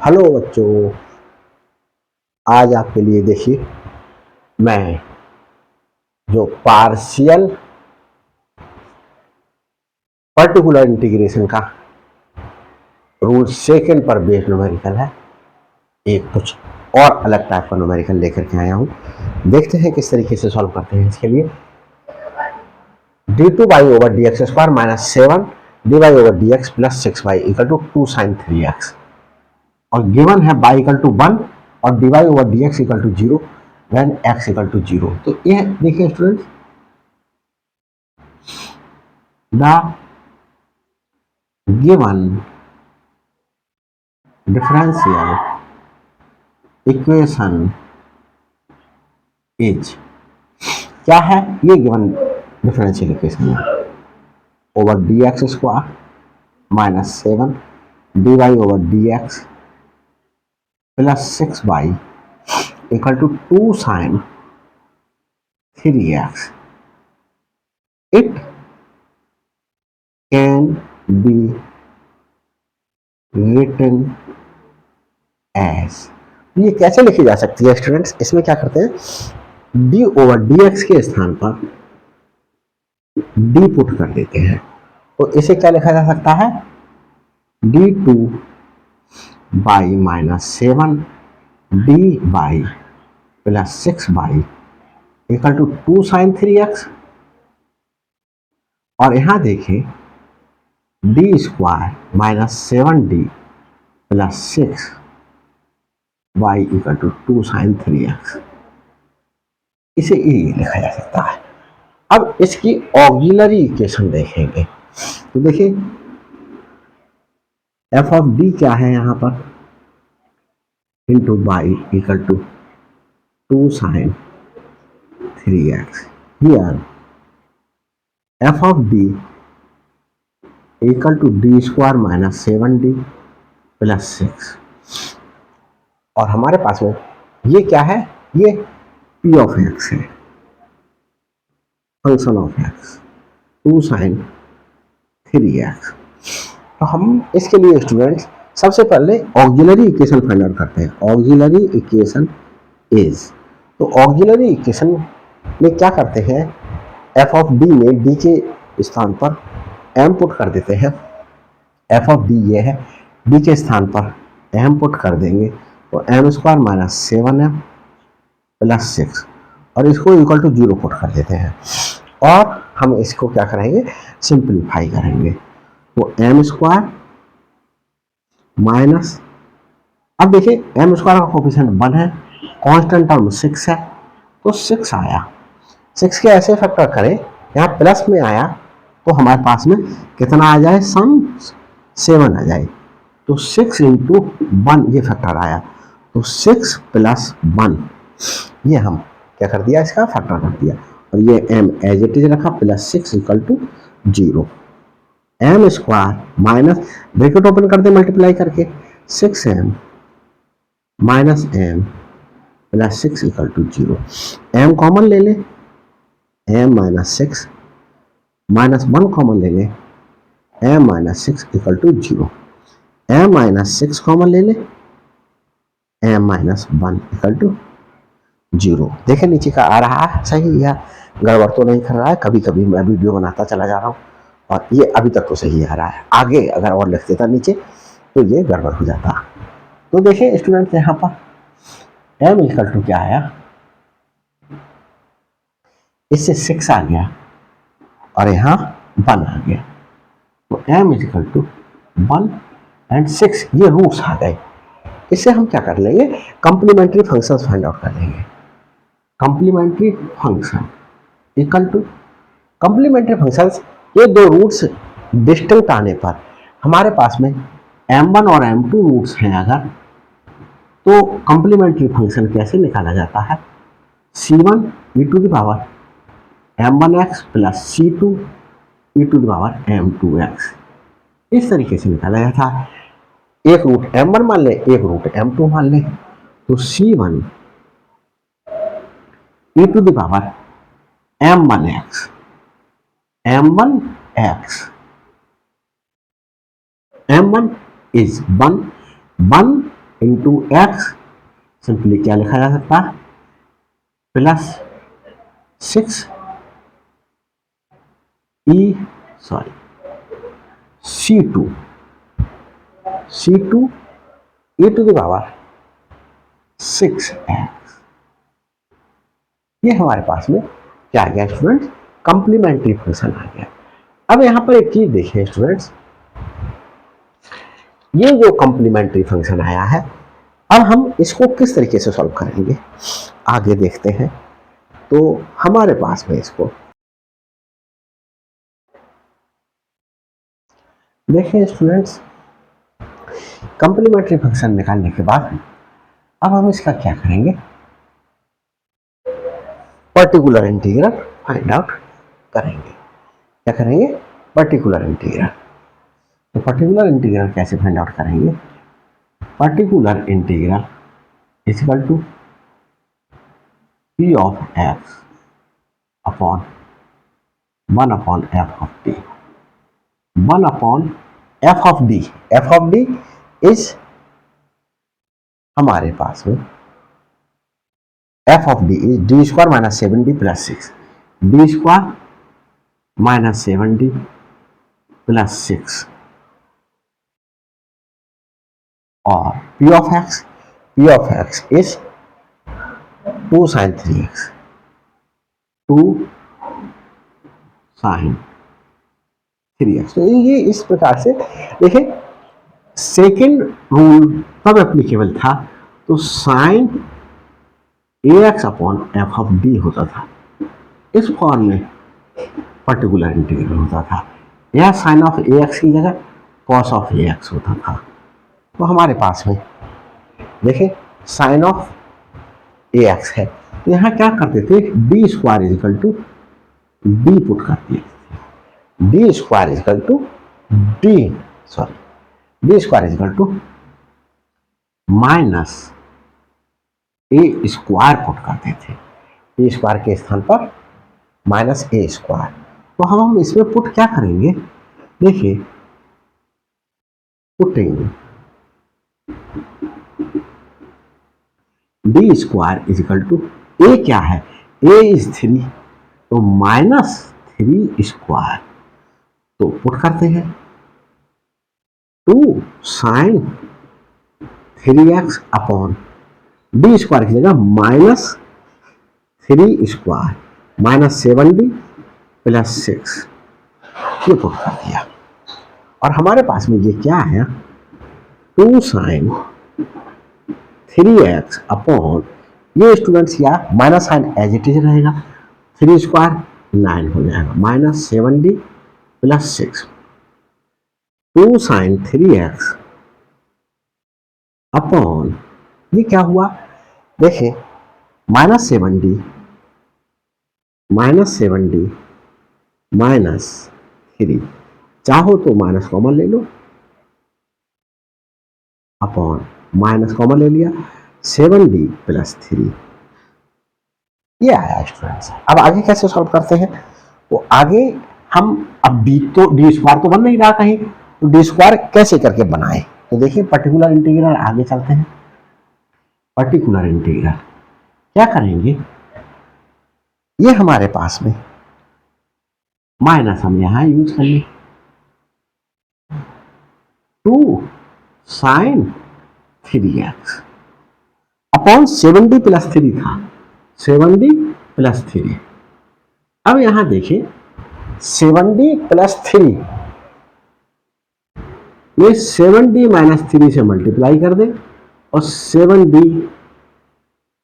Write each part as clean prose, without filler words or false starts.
Hello बच्चों, आज आपके लिए देखिए मैं जो पार्शियल पर्टिकुलर इंटीग्रेशन का रूल सेकंड पर बेस्ड न्यूमेरिकल है, एक कुछ और अलग टाइप का न्यूमेरिकल लेकर के आया हूँ। देखते हैं किस तरीके से सॉल्व करते हैं। इसके लिए d2/dx² minus 7 dy/dx plus 6y equal to 2 sin 3x और गिवन है y इक्वल टू 1 और dy/dx equal to 0 when x equal to 0। तो ये देखिए students, the given differential equation is क्या है? ये गिवन डिफरेंशियल इक्वेशन है over dx² minus 7 dy/dx plus 6y equal to 2 sin 3x। It can be written as, ये कैसे लिखी जा सकती है स्टूडेंट्स? इसमें क्या करते हैं, d/dx के स्थान पर d पुट कर देते हैं। तो इसे क्या लिखा जा सकता है, d2/-7 dy plus 6y equal to 2 sin 3x। और यहां देखें d² minus 7d plus 6y equal to 2 sin 3x। इसे ये लिखा जा सकता है। अब इसकी ऑक्सिलरी इक्वेशन देखेंगे तो देखिए एफ ऑफ डी क्या है यहाँ पर, into by equal to 2 sin 3x। Here F of D equal to d² minus 7d plus 6 और हमारे पास में ये क्या है, ये p ऑफ x है, function of x 2 sin 3x। तो हम इसके लिए स्टूडेंट्स सबसे पहले ऑक्सिलरी इक्वेशन फाइंड आउट करते हैं। ऑक्सिलरी इक्वेशन इज, तो ऑक्सिलरी इक्वेशन में क्या करते हैं, एफ ऑफ डी में डी के स्थान पर एम पुट कर देते हैं। एफ ऑफ डी ये है, डी के स्थान पर एम पुट कर देंगे तो m² माइनस 7m प्लस 6 और इसको इक्वल टू 0 पुट कर देते हैं और हम इसको क्या करेंगे, सिंप्लीफाई करेंगे। तो m² माइनस, अब देखिए m² का कोफिशिएंट 1 है, कांस्टेंट टर्म 6 है तो 6 आया। 6 के ऐसे फैक्टर करें, यहाँ प्लस में आया तो हमारे पास में कितना आ जाए, सम 7 आ जाए। तो 6 इंटू 1 ये फैक्टर आया, तो 6 प्लस 1 ये हम क्या कर दिया, इसका फैक्टर कर दिया और ये m एज इट इज रखा plus 6 equal to 0। m² minus, bracket open कर दे मल्टीप्लाई करके, 6m minus m plus 6 equal to 0। m common ले ले, m माइनस 6 माइनस 1 कॉमन ले ले, m minus 6 equal to 0। m minus 6 common ले ले, m माइनस 1 इक्वल टू 0। देखें नीचे का आ रहा है सही या गड़बड़ तो नहीं कर रहा है? कभी कभी मैं वीडियो बनाता चला जा रहा हूँ और ये अभी तक तो सही आ रहा है, आगे अगर और लिख देता नीचे तो ये गड़बड़ हो जाता। तो देखिए स्टूडेंट यहाँ पर m इक्वल टू क्या आया, इससे 6 आ गया और यहाँ 1 आ गया, तो m इक्वल टू 1 एंड 6 ये रूट्स आ गए। इससे हम क्या कर लेंगे, कंप्लीमेंट्री फंक्शंस फाइंड आउट कर लेंगे। Complementary function equal to, complementary functions ये दो रूट्स डिस्टिंक्ट आने पर हमारे पास में m1 और m2 रूट्स हैं अगर, तो कंप्लीमेंट्री फंक्शन कैसे निकाला जाता है, c1 e to the power m1x plus c2 e to the power m2x, इस तरीके से निकाला जाता है। एक रूट m1 मान ले, एक रूट m2 मान ले, तो c1 e to the power m1x m1 is 1 into x, simply क्या लिखा जा सकता है, plus 6 e sorry C2 e to the power 6x। ये हमारे पास में क्या आ गया स्टूडेंट्स, कंप्लीमेंट्री फंक्शन आ गया। अब यहां पर एक चीज देखिए स्टूडेंट्स, ये जो कंप्लीमेंट्री फंक्शन आया है, अब हम इसको किस तरीके से सॉल्व करेंगे आगे देखते हैं। तो हमारे पास में इसको देखिए स्टूडेंट्स, कंप्लीमेंट्री फंक्शन निकालने के बाद अब हम इसका क्या करेंगे, पर्टिकुलर इंटीग्रल फाइंड आउट करेंगे। क्या करेंगे, पर्टिकुलर इंटीग्रल। तो पर्टिकुलर इंटीग्रल कैसे फाइंड आउट करेंगे, particular integral is equal to p of x upon 1 upon f of d, 1 upon f of d, f of d is हमारे पास में f of d is d square minus 7d plus 6, d square minus 7d plus 6 और p of x is 2 sin 3x, 2 sin 3x। तो ये इस प्रकार से देखिए, सेकेंड रूल तब एप्लीकेबल था तो sine ax upon F of D होता था, इस फॉर्म में पर्टिकुलर इंटीग्रल होता था, यह साइन ऑफ ax की जगह कॉस ऑफ ax होता था। तो हमारे पास में देखिए साइन ऑफ ax है, तो यहाँ क्या करते थे, D square is equal to D put कर दिए, D square is equal to D square is equal to minus A square put करते थे, ए स्क्वायर के स्थान पर माइनस ए स्क्वायर। तो हम इसमें पुट क्या करेंगे, देखिए putting D square is equal to A क्या है, ए इज 3, तो माइनस 3 स्क्वायर, तो पुट करते हैं 2 sine 3x upon D square की जगह minus 3 square minus 7d plus 6, ये पुट कर दिया। और हमारे पास में ये क्या है, 2 साइन 3x अपॉन, ये स्टूडेंट्स या minus sine as it is रहेगा, 3 स्क्वायर 9 हो जाएगा, minus 7d plus 6, 2 sine 3x upon, ये क्या हुआ, देखिए माइनस 7d माइनस 3, चाहो तो माइनस कॉमन ले लो, अपॉन माइनस कॉमन ले लिया, 7d प्लस 3, ये आया स्टूडेंट्स। अब आगे कैसे सॉल्व करते हैं, तो आगे हम अब डी स्क्वायर तो बन नहीं रहा कहीं, तो डी स्क्वायर कैसे करके बनाए, तो देखिए पर्टिकुलर इंटीग्रल आगे चलते हैं। पर्टिकुलर इंटीग्रल क्या करेंगे, ये हमारे पास में माइनस हम यहां यूज कर लें, 2 sine 3x upon 7d plus 3 था, 7d प्लस 3। अब यहां देखिए 7d प्लस 3, ये 7d माइनस 3 से मल्टीप्लाई कर दे और 7d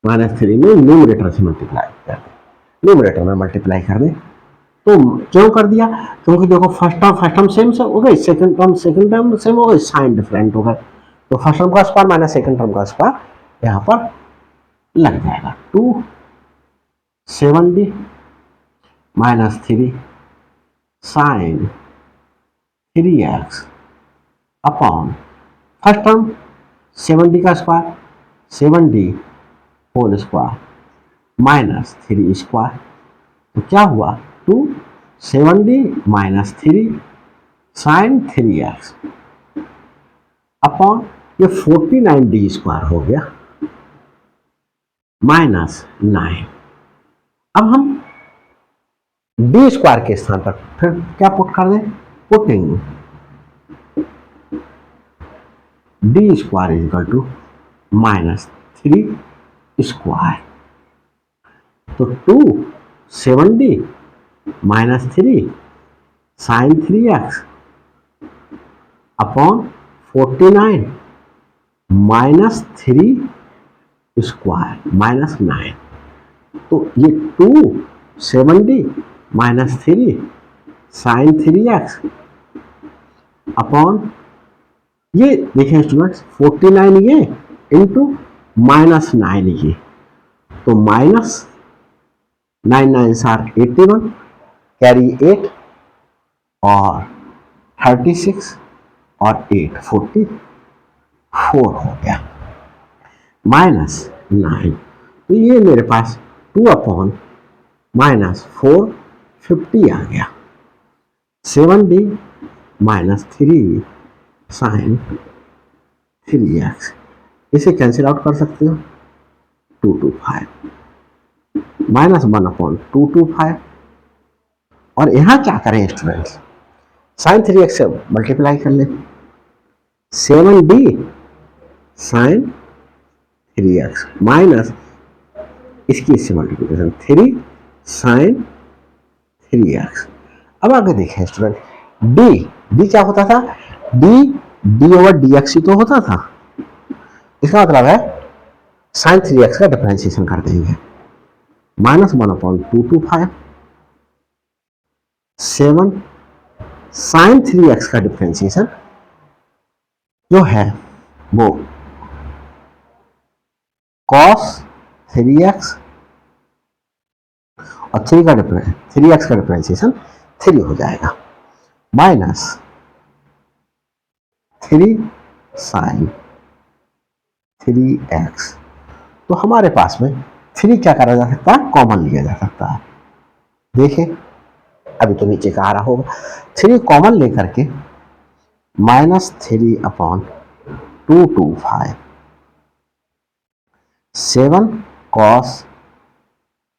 माइनस 3 में न्यूमरेटर से मल्टीप्लाई कर दे, न्यूमरेटर में मल्टीप्लाई कर दे। तो क्यों कर दिया, क्योंकि देखो फर्स्ट टर्म सेम से हो गई, सेकंड टर्म सेम हो गई, साइन डिफरेंट हो गए, तो फर्स्ट टर्म का स्क्वायर माइनस सेकंड टर्म का स्क्वायर यहाँ पर लग जाएगा, 2 7d minus 3 sine 3x upon first term 7d का square 7d whole square minus 3 square, तो क्या हुआ, 2 7d minus 3 sine 3x upon ये 49d² हो गया -9। अब हम d² के स्थान पर फिर क्या पुट कर दें, पुटिंग d² इक्वल टू -3²। तो 2 7d -3 sin 3x अपॉन 49 -3² -9। तो ये 2 7d -3 sin 3x अपॉन ये देखिए स्टूडेंट्स 49 ये इंटू -9 ये, तो -9 9s are 81 कैरी 8 और 36 और 8 44 हो गया -9। तो ये मेरे पास 2 अपॉन -4 50 आ गया। 7d -3 sin 3x, इसे कैंसिल आउट कर सकते हो, 225 -1 अपॉन 225। और यहां क्या करें स्टूडेंट्स, sin 3x से मल्टीप्लाई कर ले, 7d sin 3x माइनस इसकी इससे मल्टीप्लिकेशन 3 sin 3x। अब आगे देखें स्टूडेंट, d क्या होता था, d ओवर dx ही तो होता था, इसका मतलब है sin 3x का डिफरेंशिएशन कर देंगे, -1 अपॉन 225 7 sin 3x का डिफरेंशिएशन जो है वो cos 3x और 3x का डिफरेंशिएशन 3 हो जाएगा, माइनस 3 sin 3x। तो हमारे पास में 3 क्या करा जा सकता है, कॉमन लिया जा सकता है। देखिए अभी तो नीचे का आ रहा होगा, 3 कॉमन लेकर के -3 upon 225 7 cos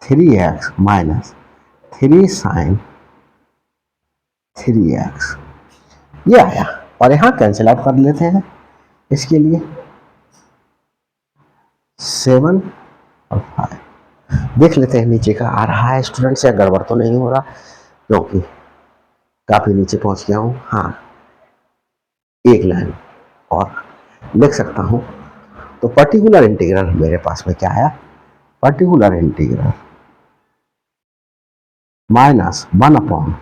3x minus 3 sin 3x ये आया। और यहां कैंसिल आउट कर लेते हैं, इसके लिए 7 और 5 देख लेते हैं नीचे का आ रहा है स्टूडेंट्स, या गड़बड़ तो नहीं हो रहा, क्योंकि काफी नीचे पहुंच गया हूं। हाँ एक लाइन और लिख सकता हूं, तो पर्टिकुलर इंटीग्रल मेरे पास में क्या आया, पर्टिकुलर इंटीग्रल -1 अपॉन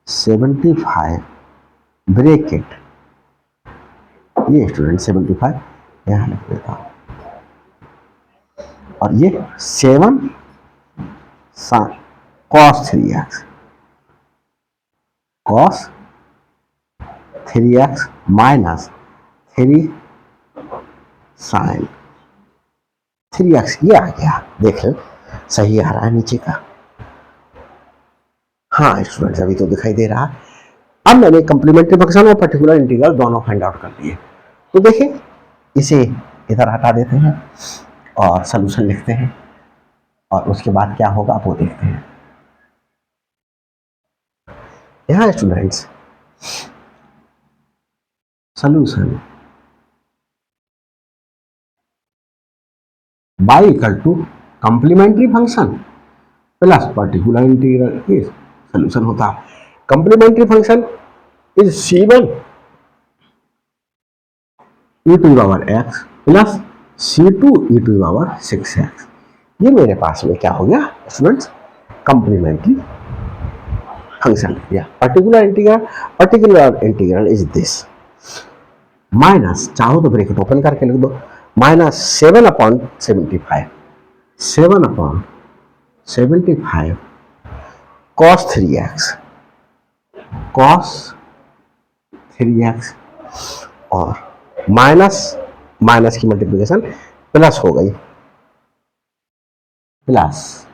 75 ब्रैकेट, ये स्टूडेंट 75 यहां लिख देता हूं, और ये 7 cos 3x minus 3 sin 3x ये आ गया। देख लो सही आ रहा है नीचे का। हाँ स्टूडेंट्स अभी तो दिखाई दे रहा। अब मैंने कंप्लीमेंट्री फंक्शन और पर्टिकुलर इंटीग्रल दोनों फाइंड आउट कर लिए। तो देखिए इसे इधर हटा देते हैं और सॉल्यूशन लिखते हैं, और उसके बाद क्या होगा वो देखते हैं। यहां students solution y equal to complementary function plus particular integral, ये सॉल्यूशन होता है। Complementary function is c1 e to power x plus c2 e to power 6x। ये मेरे पास में क्या हो गया स्टूडेंट्स, कंप्लीमेंट्री फंक्शन। या particular integral is this, minus चाहो तो ब्रैकेट ओपन करके लिख दो, -7 अपॉन 75 7 अपॉन 75 cos 3x और माइनस की मल्टीप्लिकेशन प्लस हो गई, प्लस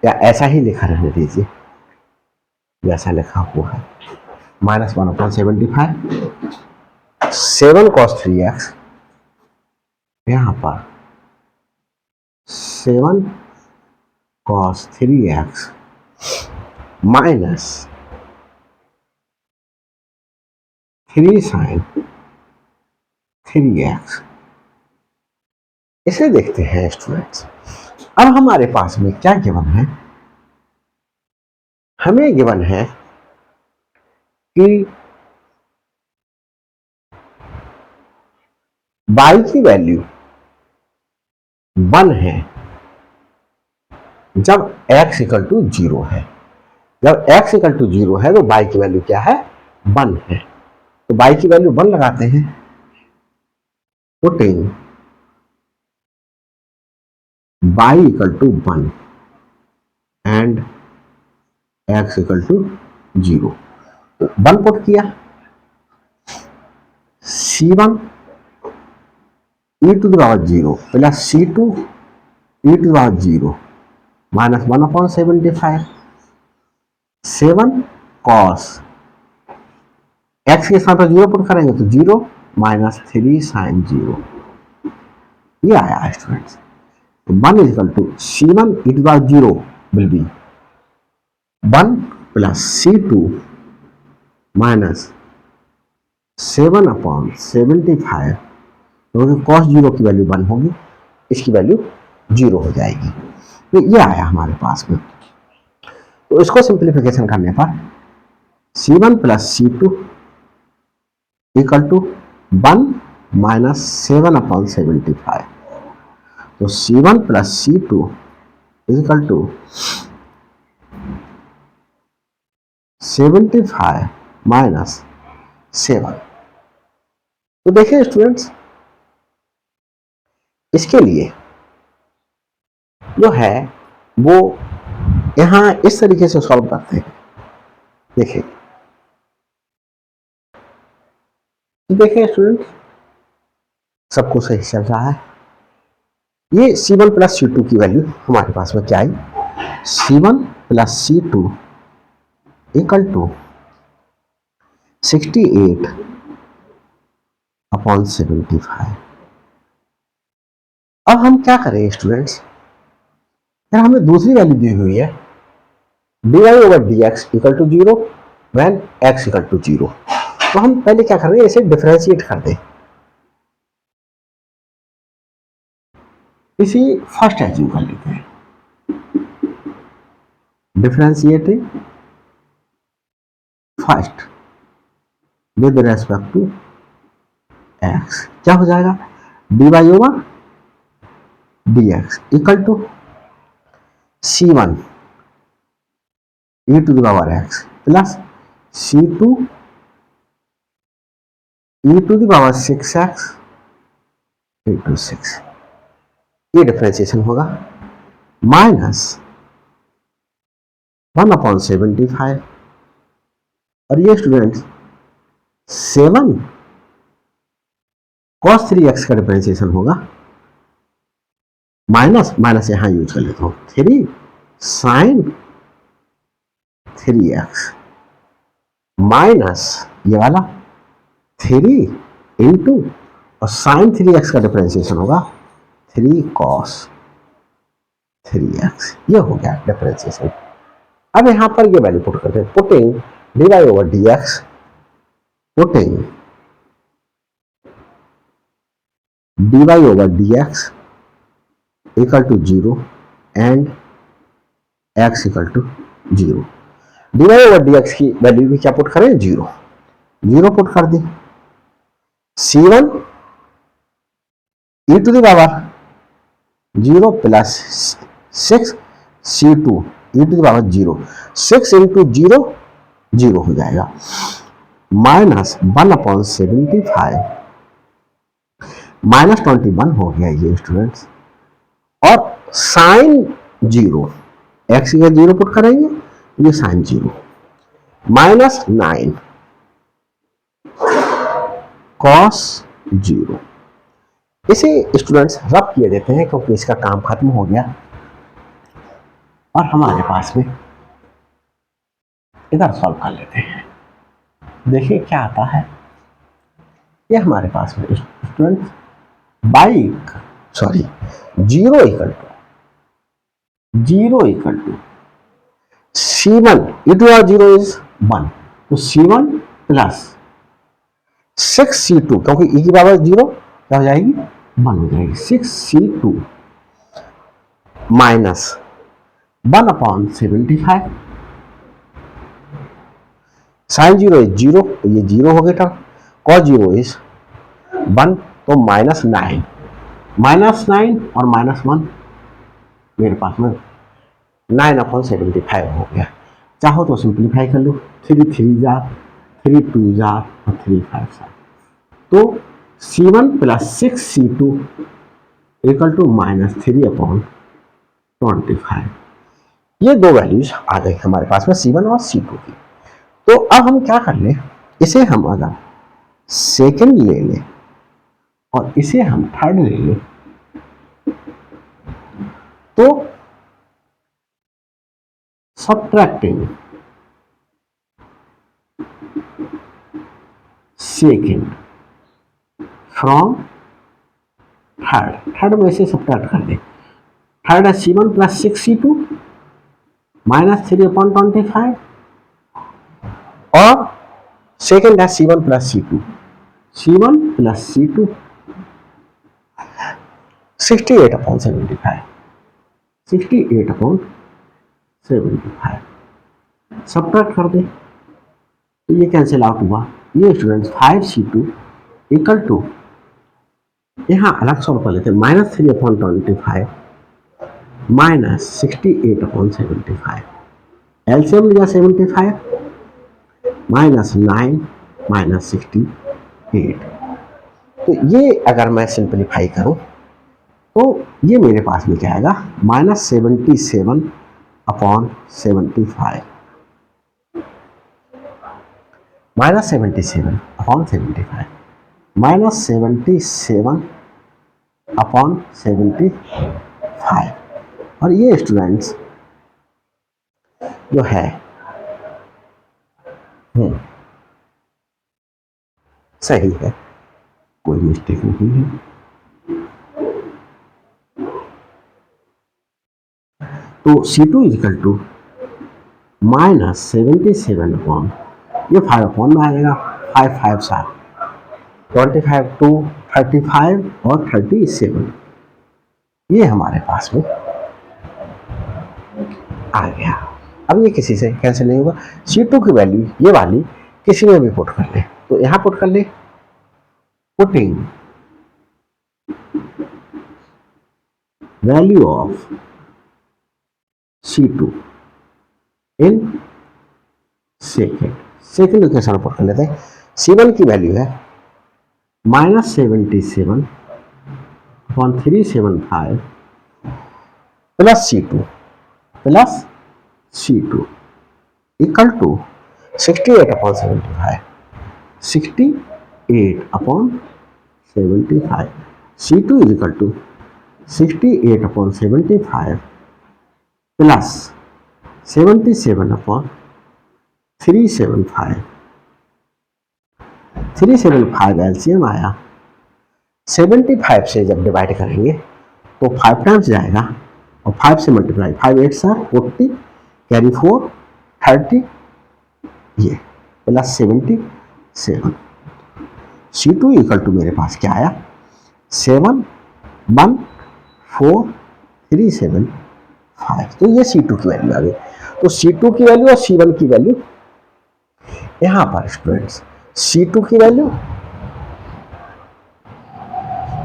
या ऐसा ही लिखा रहने दीजिए जैसा लिखा हुआ है, -1 अपॉन 75 7 cos 3x, यहां पर 7 cos 3x minus 3 sin 3x। इसे देखते हैं स्टूडेंट्स। अब हमारे पास में क्या गिवन है, हमें गिवन है कि y की वैल्यू 1 है जब x इक्वल टू 0 है। जब x इक्वल टू 0 है तो y की वैल्यू क्या है, 1 है। तो y की वैल्यू 1 लगाते हैं, putting y equal to 1 and x equal to 0। तो 1 पुट किया, c1 e to the power 0 plus c2 e to the power 0 minus 1/75। 7 cos x के साथ 0 पुट करेंगे तो 0 माइनस 3 sin 0, ये आया स्टूडेंट्स। तो 1 is equal to c1 e to the power 0 will be 1 plus c2 minus 7/75, क्योंकि cos 0 की value 1 होगी, इसकी वैल्यू 0 हो जाएगी। तो ये आया हमारे पास में। तो इसको सिंप्लीफिकेशन करने पर c1 plus c2 equal to 1 minus 7/75। तो c1 plus c2 equal to 75 minus 7। तो देखिए स्टूडेंट्स, इसके लिए जो है वो यहां इस तरीके से सॉल्व करते हैं। देखिए स्टूडेंट, सबको सही चल रहा है। ये c1 प्लस c2 की वैल्यू हमारे पास में क्या आई, c1 plus c2 equal to 68/75। अब हम क्या करें स्टूडेंट्स, यार हमें दूसरी वैल्यू दी हुई है dy/dx equal to 0 when x equal to 0। तो हम पहले क्या कर रहे हैं, इसे डिफरेंशिएट कर दें। इसी फर्स्ट एज्यूम कर लेते हैं, differentiating first with respect to x, क्या हो जाएगा dy/dx equal to c1 e to the power x plus c2 e to the power 6x into 6, ये डिफरेंशिएशन होगा, माइनस 1/75। और ये स्टूडेंट्स 7 cos 3x का डिफरेंशिएशन होगा, माइनस माइनस यहां यूज कर लेता हूं 3 sin 3x माइनस ये वाला 3 इंटू और sin 3x का डिफरेंशिएशन होगा 3 cos 3x, ये हो गया डिफरेंशिएशन। अब यहां पर ये वैल्यू पुट करते हैं, putting dy/dx, putting dy/dx equal to 0 and x equal to 0। dy/dx की वैल्यू भी क्या पुट करें, 0 0 पुट कर दी, c1 e to the power 0 plus 6 c2 e to the power 0, 6 into 0 0 हो जाएगा, माइनस 1/75 माइनस 21 हो गया ये स्टूडेंट्स। और साइन 0 x का 0 पुट करेंगे, ये साइन 0 माइनस 9 cos 0। इसे स्टूडेंट्स रब किए देते हैं क्योंकि इसका काम खत्म हो गया और हमारे पास में इधर सॉल्व कर लेते हैं। देखिए क्या आता है, ये हमारे पास में student bike sorry zero equal to C1 0 is 1, तो C1 प्लस 6C2, क्योंकि e की पावर 0 क्या हो जाएगी 1 हो जाएगी, 6C2 माइनस 1/75, साइन 0 इज 0, तो ये 0 हो गया, कॉस 0 इज 1, तो -9 और -1 मेरे पास में 9/75 हो गया। चाहो तो सिंप्लीफाई कर लो, 3 3 जार, 3 2 जार और 3 5 जार, तो C1 plus 6C2 equal to -3/25। ये दो वैल्यूज आ गई हमारे पास में C1 और C2 की। तो अब हम क्या कर लें, इसे हम अगर सेकंड ले लें और इसे हम थर्ड ले लें, तो सब्ट्रैक्टिंग सेकंड फ्रॉम थर्ड में से सब्ट्रैक्ट कर दें, थर्ड है C1 प्लस 6C2 -3/25 और सेकंड है C1 प्लस C2 68/75 सब्ट्रैक्ट कर दे तो ये कैंसिल आउट हुआ। ये स्टूडेंट्स 5C2 इक्वल टू, यहाँ अलग सॉल्व कर लेते हैं, -3/25 -68/75, एलसीएम लिया 75 -9 -68, तो ये अगर मैं सिंप्लीफाई करूं तो ये मेरे पास में क्या आएगा -77/75 -77/75 -77/75 और ये स्टूडेंट्स जो है सही है, कोई मिस्टेक नहीं है। तो C2 इजिकल टू -77 अपॉन, ये 5 अपॉन में आएगा, 5 5 7 25 2 35 और 37, ये हमारे पास में आ गया। अब ये किसी से कैंसिल नहीं होगा, C2 की वैल्यू ये वाली किसी में भी पुट कर ले, तो यहां पुट कर ले, putting value of C2 in second equation put कर लेते हैं। C1 की वैल्यू है -77/375 plus C2 equal to 68/75 68/75 C2 is equal to 68/75 plus 77/375 375 LCM आया, 75 से जब डिवाइड करेंगे तो 5 टाइम्स जाएगा और 5 से मल्टीप्लाई, 5 8 40 कैरी 4 30, ये प्लस 77। C2 इक्वल टू मेरे पास क्या आया 714,375, तो ये C2 की वैल्यू आ गई। तो C2 की वैल्यू और C1 की वैल्यू यहां पर स्टूडेंट्स, C2 की वैल्यू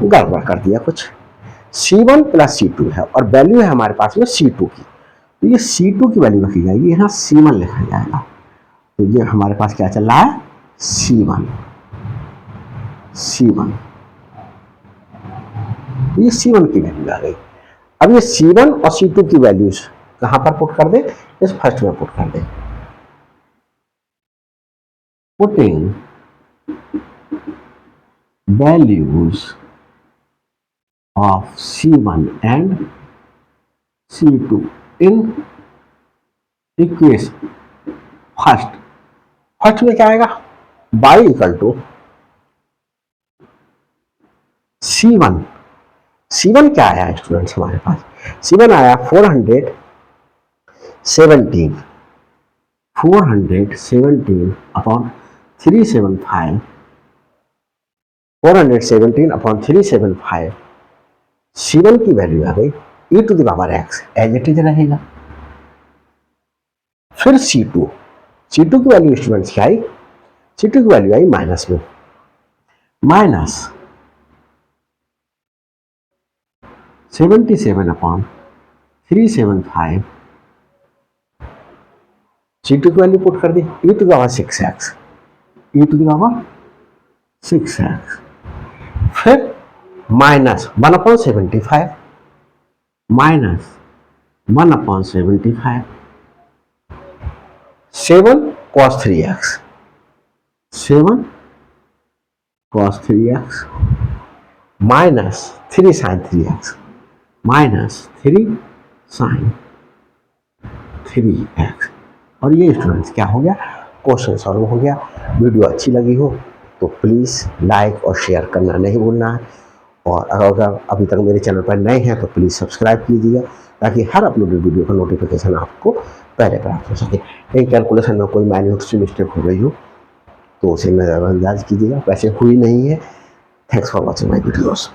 गड़बड़ कर दिया कुछ, C1 प्लस C2 है और वैल्यू है हमारे पास में C2 की, तो ये C2 की वैल्यू रखी जाएगी, यहाँ C1 लिखा जाएगा, तो ये हमारे पास क्या चल रहा है C1, तो ये C1 की वैल्यू आ गई। अब ये C1 और C2 की वैल्यूज कहां पर पुट कर दे, इस फर्स्ट में पुट कर दे, putting values of C1 and C2 in equation, first में क्या आएगा y equal to C1, C1 क्या आया स्टूडेंट्स हमारे पास? C1 आया 417 अपॉन 375, 417 अपॉन 375, C1 की वैल्यू आ गई e to the power x, as it is रहेगा। फिर C2 की वैल्यू स्टूडेंट्स क्या आई? C2 की वैल्यू आई माइनस में, माइनस 77 अपॉन 375, C2 की वैल्यू पुट कर दी e to the power 6x, e to the power 6x, फिर minus 1 upon 75, minus 1 upon 75, 7 cos 3x, 7 cos 3x, minus 3 sin 3x, minus 3 sin 3x। और ये students क्या हो गया? क्वेश्चन सॉल्व हो गया। वीडियो अच्छी लगी हो तो प्लीज़ लाइक और शेयर करना नहीं भूलना है, और अगर अभी तक मेरे चैनल पर नए हैं तो प्लीज़ सब्सक्राइब कीजिएगा, ताकि हर अपलोडेड वीडियो का नोटिफिकेशन आपको पहले प्राप्त हो सके। कहीं कैलकुलेशन में कोई माइन्यूट सी मिस्टेक हो गई हो तो उसे नज़रअंदाज कीजिएगा, वैसे हुई नहीं है। Thanks for watching my videos.